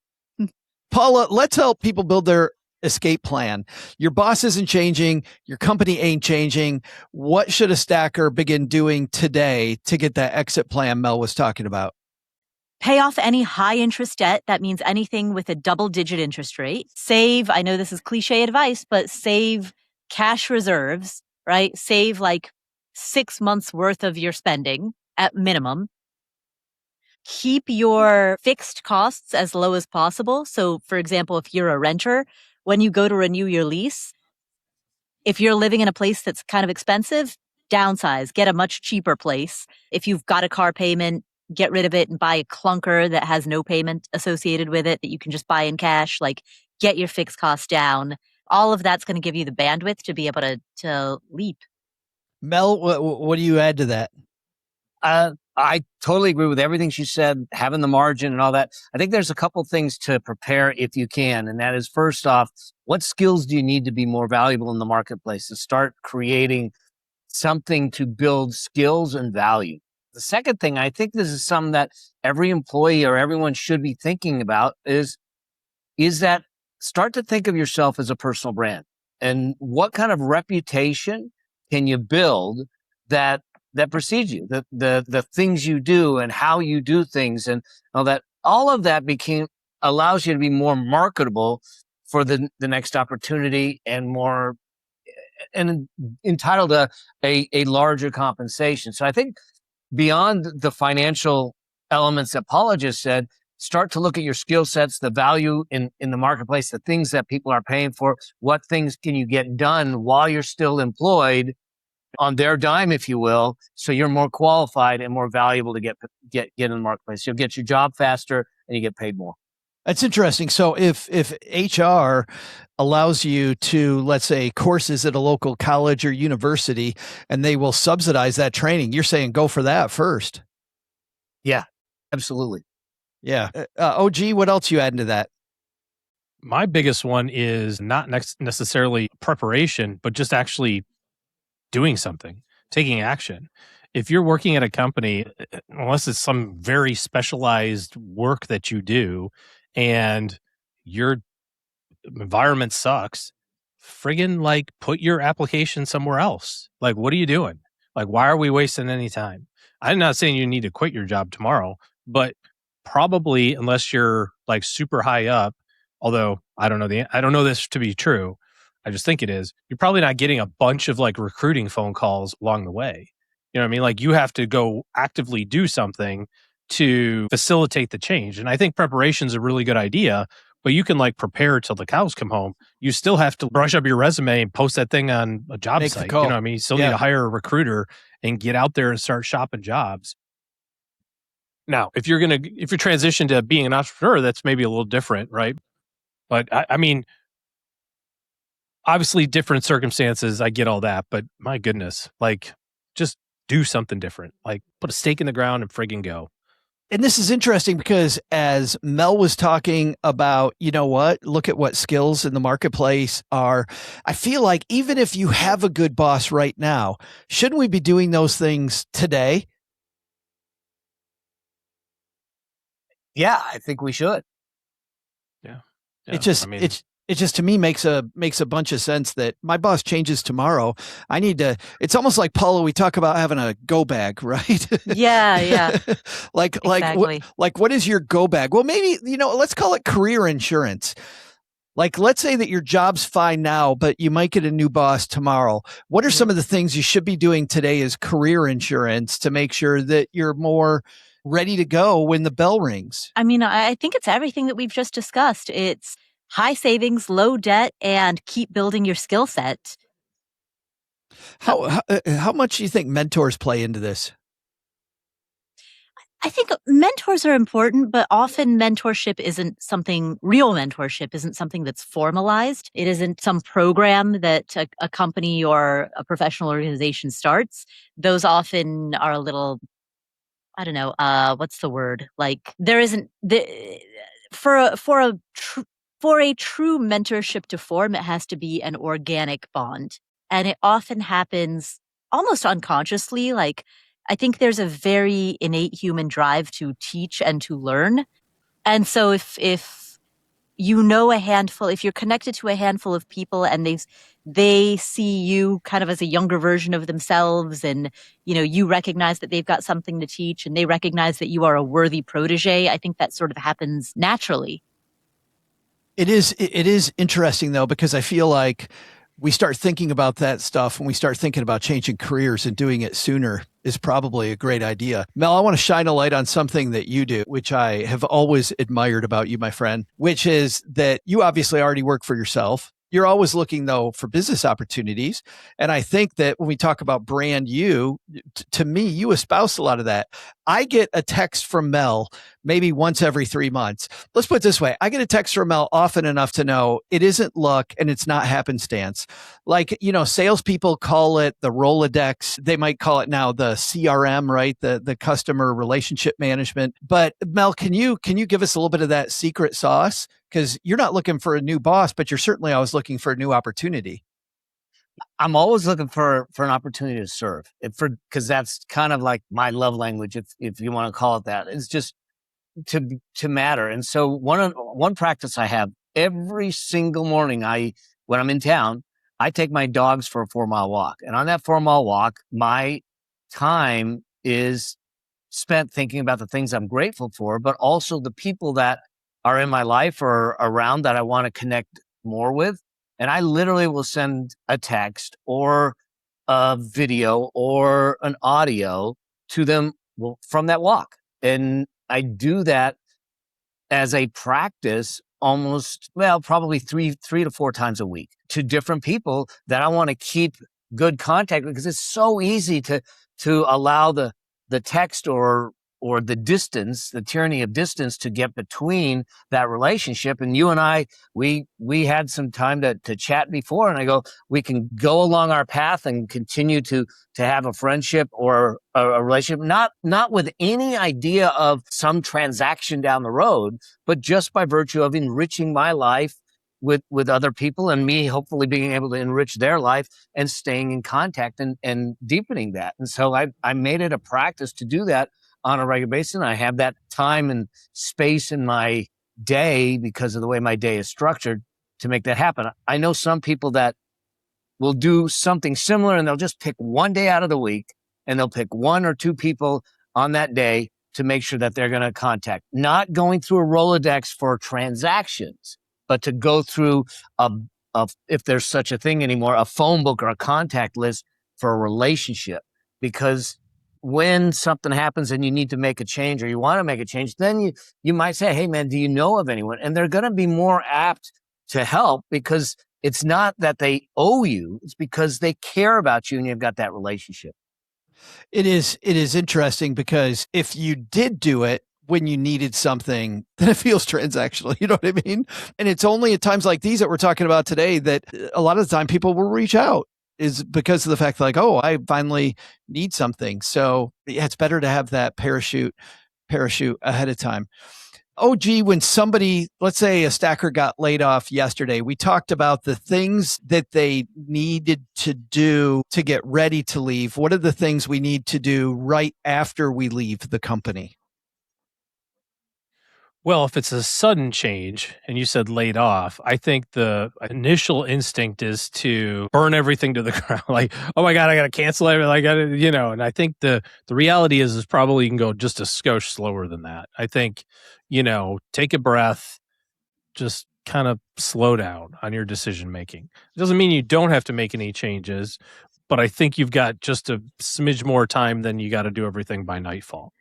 Paula, let's help people build their escape plan. Your boss isn't changing. Your company ain't changing. What should a stacker begin doing today to get that exit plan Mel was talking about? Pay off any high interest debt. That means anything with a double-digit interest rate. Save, I know this is cliche advice, but save cash reserves, right? Save like 6 months worth of your spending at minimum. Keep your fixed costs as low as possible. So, for example, if you're a renter, when you go to renew your lease, if you're living in a place that's kind of expensive, downsize, get a much cheaper place. If you've got a car payment, get rid of it and buy a clunker that has no payment associated with it that you can just buy in cash. Like, get your fixed costs down. All of that's going to give you the bandwidth to be able to leap. Mel, what do you add to that? I totally agree with everything she said, having the margin and all that. I think there's a couple things to prepare if you can. And that is, first off, what skills do you need to be more valuable in the marketplace? To start creating something to build skills and value. The second thing, I think this is something that every employee or everyone should be thinking about is that start to think of yourself as a personal brand. And what kind of reputation can you build that precedes you, the things you do and how you do things, and all of that allows you to be more marketable for the next opportunity and entitled to a larger compensation. So I think beyond the financial elements that Paula just said, start to look at your skill sets, the value in the marketplace, the things that people are paying for, what things can you get done while you're still employed on their dime, if you will, so you're more qualified and more valuable to get in the marketplace. You'll get your job faster and you get paid more. That's interesting. So if HR allows you to, let's say, courses at a local college or university, and they will subsidize that training, you're saying go for that first. Yeah, absolutely. Yeah. OG, what else you add into that? My biggest one is not necessarily preparation, but just actually doing something, taking action. If you're working at a company, unless it's some very specialized work that you do and your environment sucks, friggin' like put your application somewhere else. Like, what are you doing? Like, why are we wasting any time? I'm not saying you need to quit your job tomorrow, but probably unless you're like super high up, although I don't know this to be true, I just think it is, you're probably not getting a bunch of like recruiting phone calls along the way. You know what I mean? Like, you have to go actively do something to facilitate the change. And I think preparation is a really good idea, but you can like prepare till the cows come home. You still have to brush up your resume and post that thing on a job site. You know what I mean? You still need to hire a recruiter and get out there and start shopping jobs. Now, if you're transition to being an entrepreneur, that's maybe a little different, right? But I mean, obviously different circumstances, I get all that, but my goodness, like, just do something different. Like, put a stake in the ground and friggin' go. And this is interesting because as Mel was talking about, you know what, look at what skills in the marketplace are. I feel like even if you have a good boss right now, shouldn't we be doing those things today? Yeah, I think we should. Yeah. Yeah, It just I mean, it just to me makes a bunch of sense that my boss changes tomorrow. I need to. It's almost like Paula. We talk about having a go bag, right? Yeah, Like exactly. what is your go bag? Well, maybe let's call it career insurance. Like, let's say that your job's fine now, but you might get a new boss tomorrow. What are Mhm. some of the things you should be doing today as career insurance to make sure that you're more ready to go when the bell rings? I mean, I think it's everything that we've just discussed. It's high savings, low debt, and keep building your skill set. How much do you think mentors play into this? I think mentors are important, but often real mentorship isn't something that's formalized. It isn't some program that a company or a professional organization starts. Those often are a little, I don't know, what's the word? Like there isn't for for a true mentorship to form, it has to be an organic bond. And it often happens almost unconsciously. Like I think there's a very innate human drive to teach and to learn. And so if if you're connected to a handful of people and they see you kind of as a younger version of themselves, and you recognize that they've got something to teach and they recognize that you are a worthy protege, I think that sort of happens naturally. It is interesting though, because I feel like we start thinking about that stuff and we start thinking about changing careers, and doing it sooner is probably a great idea. Mel, I want to shine a light on something that you do, which I have always admired about you, my friend, which is that you obviously already work for yourself. You're always looking though for business opportunities. And I think that when we talk about brand to me, you espouse a lot of that. I get a text from Mel maybe once every 3 months. Let's put it this way. I get a text from Mel often enough to know it isn't luck and it's not happenstance. Like, salespeople call it the Rolodex. They might call it now the CRM, right? The customer relationship management. But Mel, can you give us a little bit of that secret sauce? Because you're not looking for a new boss, but you're certainly always looking for a new opportunity. I'm always looking for an opportunity to serve, because that's kind of like my love language, if you want to call it that. It's just to matter. And so one practice I have every single morning, when I'm in town, I take my dogs for a 4-mile walk, and on that 4-mile walk, my time is spent thinking about the things I'm grateful for, but also the people that are in my life or around that I want to connect more with. And I literally will send a text or a video or an audio to them from that walk. And I do that as a practice probably three to four times a week, to different people that I want to keep good contact with, because it's so easy to allow the text or the distance, the tyranny of distance, to get between that relationship. And you and I, we had some time to chat before, and I go, we can go along our path and continue to have a friendship or a relationship, not with any idea of some transaction down the road, but just by virtue of enriching my life with other people, and me hopefully being able to enrich their life and staying in contact and deepening that. And so I made it a practice to do that on a regular basis. And I have that time and space in my day, because of the way my day is structured, to make that happen. I know some people that will do something similar, and they'll just pick one day out of the week, and they'll pick one or two people on that day to make sure that they're going to contact, not going through a Rolodex for transactions, but to go through if there's such a thing anymore, a phone book or a contact list for a relationship. Because when something happens and you need to make a change, or you want to make a change, then you might say, hey man, do you know of anyone? And they're going to be more apt to help, because it's not that they owe you, it's because they care about you and you've got that relationship. It is interesting, because if you did do it when you needed something, then it feels transactional. You know what I mean? And it's only at times like these that we're talking about today that a lot of the time people will reach out, is because of the fact that, like, oh, I finally need something. So yeah, it's better to have that parachute ahead of time. Oh, gee, when somebody, let's say a stacker got laid off yesterday, we talked about the things that they needed to do to get ready to leave. What are the things we need to do right after we leave the company? Well, if it's a sudden change and you said laid off, I think the initial instinct is to burn everything to the ground. Like, oh my God, I got to cancel everything. I got to, and I think the reality is probably you can go just a skosh slower than that. I think, take a breath, just kind of slow down on your decision making. It doesn't mean you don't have to make any changes, but I think you've got just a smidge more time than you got to do everything by nightfall.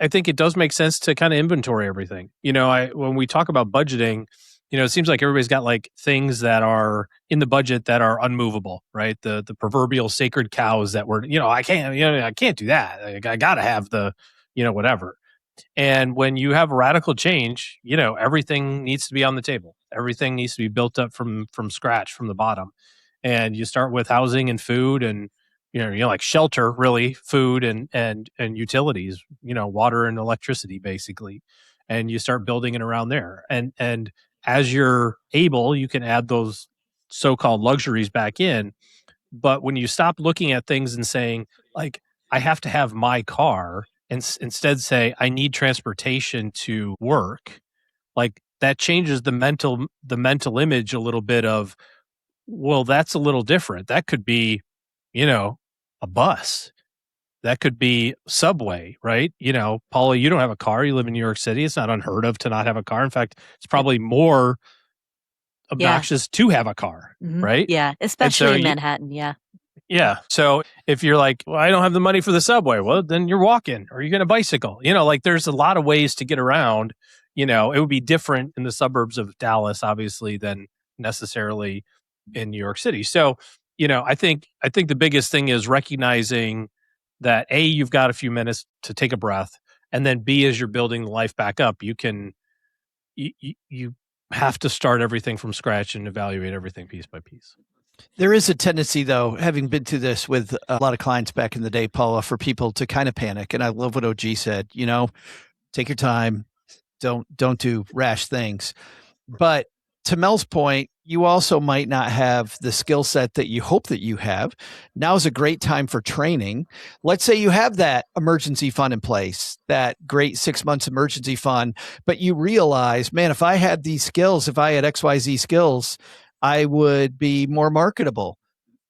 I think it does make sense to kind of inventory everything. When we talk about budgeting, it seems like everybody's got like things that are in the budget that are unmovable, right? The proverbial sacred cows that were, I can't do that. I got to have the, whatever. And when you have a radical change, everything needs to be on the table. Everything needs to be built up from scratch, from the bottom. And you start with housing and food and like shelter, really, food and utilities, water and electricity basically. And you start building it around there. And as you're able, you can add those so-called luxuries back in. But when you stop looking at things and saying, like, I have to have my car, and instead say, I need transportation to work, like that changes the mental image a little bit of, well, that's a little different. That could be, a bus. That could be subway, right? Paula, you don't have a car. You live in New York City. It's not unheard of to not have a car. In fact, it's probably more obnoxious to have a car, right? Yeah, especially in Manhattan. Yeah. Yeah. So if you're like, well, I don't have the money for the subway, well, then you're walking or you're going to bicycle. Like there's a lot of ways to get around. It would be different in the suburbs of Dallas, obviously, than necessarily in New York City. So, I think the biggest thing is recognizing that A, you've got a few minutes to take a breath, and then B, as you're building life back up, you have to start everything from scratch and evaluate everything piece by piece. There is a tendency, though, having been through this with a lot of clients back in the day, Paula, for people to kind of panic. And I love what OG said, take your time, don't do rash things. But to Mel's point, you also might not have the skill set that you hope that you have. Now is a great time for training. Let's say you have that emergency fund in place, that great 6 months emergency fund, but you realize, man, if I had these skills, if I had XYZ skills, I would be more marketable.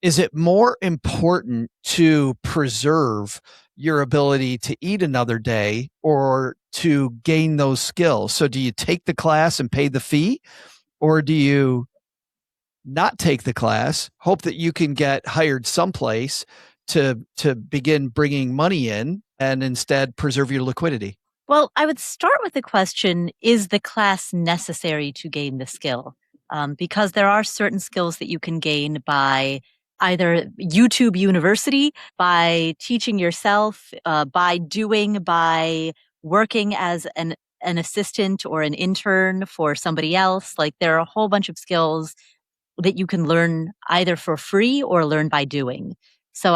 Is it more important to preserve your ability to eat another day or to gain those skills? So do you take the class and pay the fee, or do you not take the class, hope that you can get hired someplace to begin bringing money in and instead preserve your liquidity? Well, I would start with the question, is the class necessary to gain the skill? Because there are certain skills that you can gain by either YouTube University, by teaching yourself, by working as an assistant or an intern for somebody else. Like there are a whole bunch of skills that you can learn either for free or learn by doing. So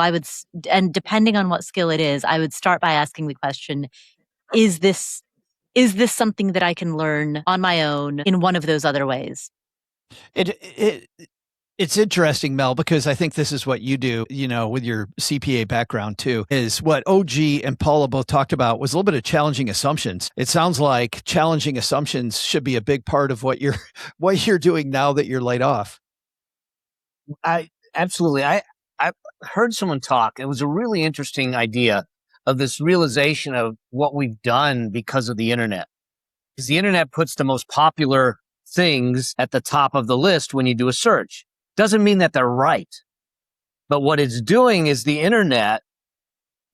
and depending on what skill it is, I would start by asking the question, is this something that I can learn on my own in one of those other ways? It's interesting, Mel, because I think this is what you do, with your CPA background too, is what OG and Paula both talked about was a little bit of challenging assumptions. It sounds like challenging assumptions should be a big part of what you're doing now that you're laid off. Absolutely. I heard someone talk. It was a really interesting idea of this realization of what we've done because of the internet. Because the internet puts the most popular things at the top of the list when you do a search. Doesn't mean that they're right. But what it's doing is the internet,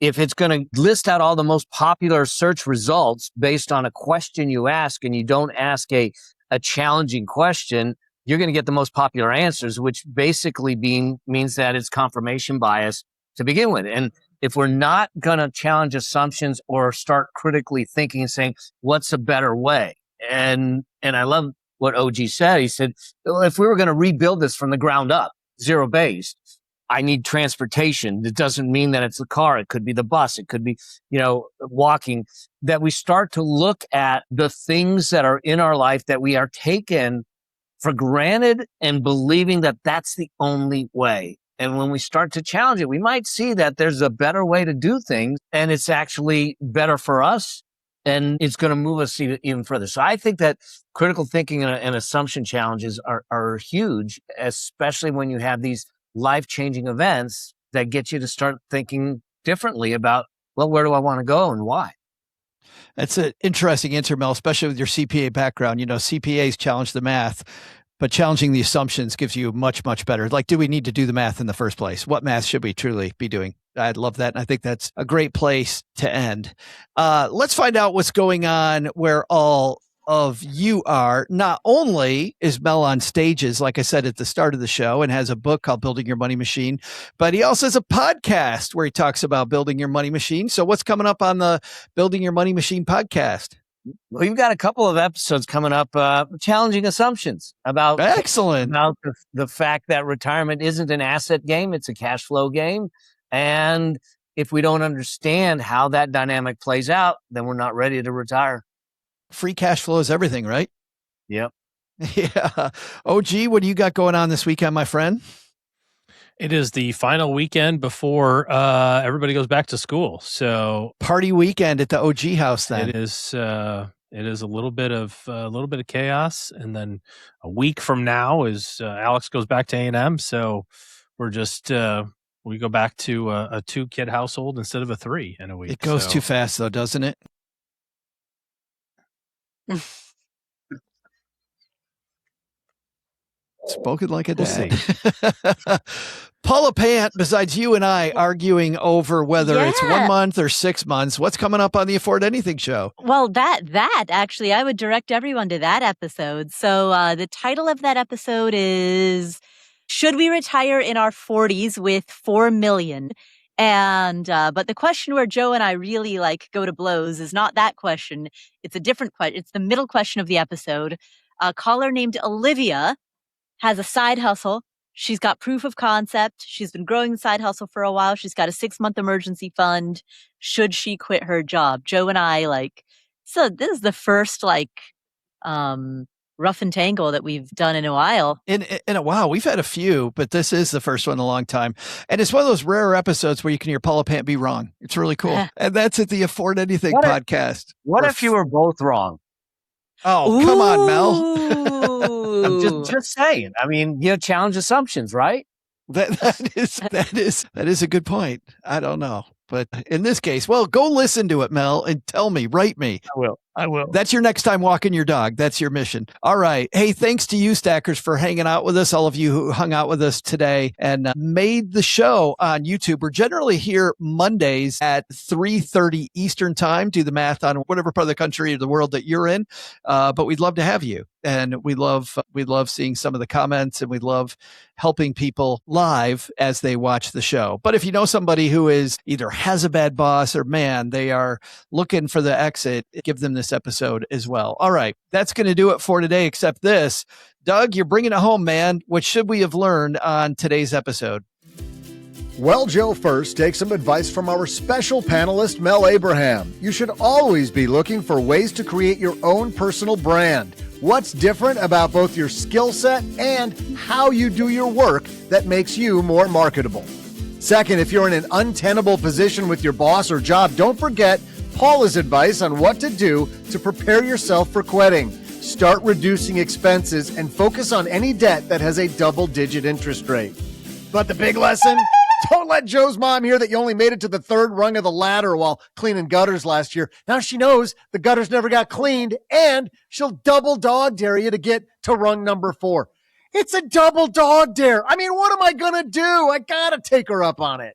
if it's going to list out all the most popular search results based on a question you ask, and you don't ask a challenging question, you're going to get the most popular answers, which basically means that it's confirmation bias to begin with. And if we're not going to challenge assumptions or start critically thinking and saying, what's a better way? And I love what OG said. He said, well, if we were going to rebuild this from the ground up, zero based, I need transportation. It doesn't mean that it's the car. It could be the bus. It could be, walking. That we start to look at the things that are in our life that we are taken for granted and believing that that's the only way. And when we start to challenge it, we might see that there's a better way to do things, and it's actually better for us and it's going to move us even further. So I think that critical thinking and assumption challenges are huge, especially when you have these life-changing events that get you to start thinking differently about, well, where do I want to go and why? That's an interesting answer, Mel, especially with your CPA background. CPAs challenge the math, but challenging the assumptions gives you much, much better. Like, do we need to do the math in the first place? What math should we truly be doing? I love that. And I think that's a great place to end. Let's find out what's going on where all of you are. Not only is Mel on stages, like I said at the start of the show, and has a book called Building Your Money Machine, but he also has a podcast where he talks about building your money machine. So what's coming up on the Building Your Money Machine podcast? Well, you've got a couple of episodes coming up, challenging assumptions about the fact that retirement isn't an asset game, it's a cash flow game. And if we don't understand how that dynamic plays out, then we're not ready to retire. Free cash flow is everything, right? Yep. Yeah. OG, what do you got going on this weekend, my friend? It is the final weekend before everybody goes back to school. So party weekend at the OG house. Then it is a little bit of chaos, and then a week from now is Alex goes back to A&M. So we're just we go back to a 2-kid household instead of a 3 in a week. It goes too fast, though, doesn't it? Spoken like a dad. Paula Pant, besides you and I arguing over whether it's 1 month or 6 months, what's coming up on the Afford Anything show? Well, that actually, I would direct everyone to that episode. So the title of that episode is Should We Retire in Our 40s with $4 million? And but the question where Joe and I really go to blows is not that question. It's a different question. It's the middle question of the episode. A caller named Olivia has a side hustle. She's got proof of concept. She's been growing the side hustle for a while. She's got a 6-month emergency fund. Should she quit her job? Joe and I so this is the first rough and tangle that we've done in a while. In a while. We've had a few, but this is the first one in a long time. And it's one of those rare episodes where you can hear Paula Pant be wrong. It's really cool. And that's at the Afford Anything podcast. What if you were both wrong? Oh, come on, Mel. I'm just saying. I mean, challenge assumptions, right? That is a good point. I don't know. But in this case, well, go listen to it, Mel, and tell me, write me. I will. That's your next time walking your dog. That's your mission. All right. Hey, thanks to you, Stackers, for hanging out with us, all of you who hung out with us today and made the show on YouTube. We're generally here Mondays at 3:30 Eastern time. Do the math on whatever part of the country or the world that you're in. But we'd love to have you. And we love seeing some of the comments, and we love helping people live as they watch the show. But if you know somebody who is either has a bad boss or, man, they are looking for the exit, give them this episode as well. All right. That's going to do it for today, except this. Doug, you're bringing it home, man. What should we have learned on today's episode? Well, Joe, first, take some advice from our special panelist, Mel Abraham. You should always be looking for ways to create your own personal brand. What's different about both your skill set and how you do your work that makes you more marketable? Second, if you're in an untenable position with your boss or job, don't forget Paula's advice on what to do to prepare yourself for quitting. Start reducing expenses and focus on any debt that has a double-digit interest rate. But the big lesson? Don't let Joe's mom hear that you only made it to the 3rd rung of the ladder while cleaning gutters last year. Now she knows the gutters never got cleaned, and she'll double dog dare you to get to rung number 4. It's a double dog dare. I mean, what am I going to do? I got to take her up on it.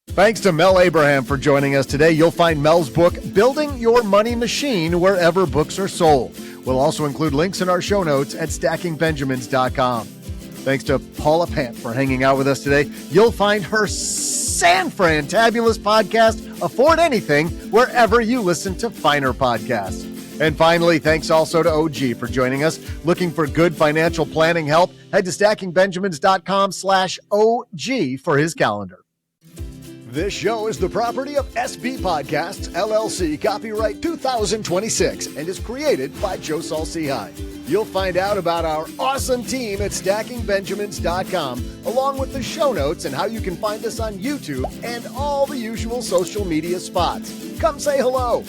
Thanks to Mel Abraham for joining us today. You'll find Mel's book, Building Your Money Machine, wherever books are sold. We'll also include links in our show notes at stackingbenjamins.com. Thanks to Paula Pant for hanging out with us today. You'll find her San-Fran-tabulous podcast, Afford Anything, wherever you listen to finer podcasts. And finally, thanks also to OG for joining us. Looking for good financial planning help? Head to stackingbenjamins.com/OG for his calendar. This show is the property of SB Podcasts, LLC, copyright 2026, and is created by Saul-Sehy. You'll find out about our awesome team at stackingbenjamins.com, along with the show notes and how you can find us on YouTube and all the usual social media spots. Come say hello.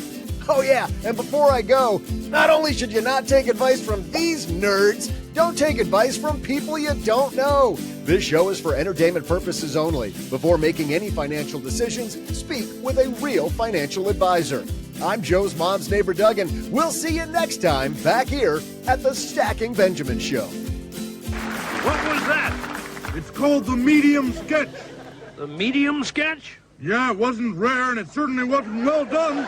Oh yeah, and before I go, not only should you not take advice from these nerds, don't take advice from people you don't know. This show is for entertainment purposes only. Before making any financial decisions, speak with a real financial advisor. I'm Joe's mom's neighbor Doug, and we'll see you next time back here at the Stacking Benjamin Show. What was that? It's called the medium sketch. The medium sketch? Yeah, it wasn't rare, and it certainly wasn't well done.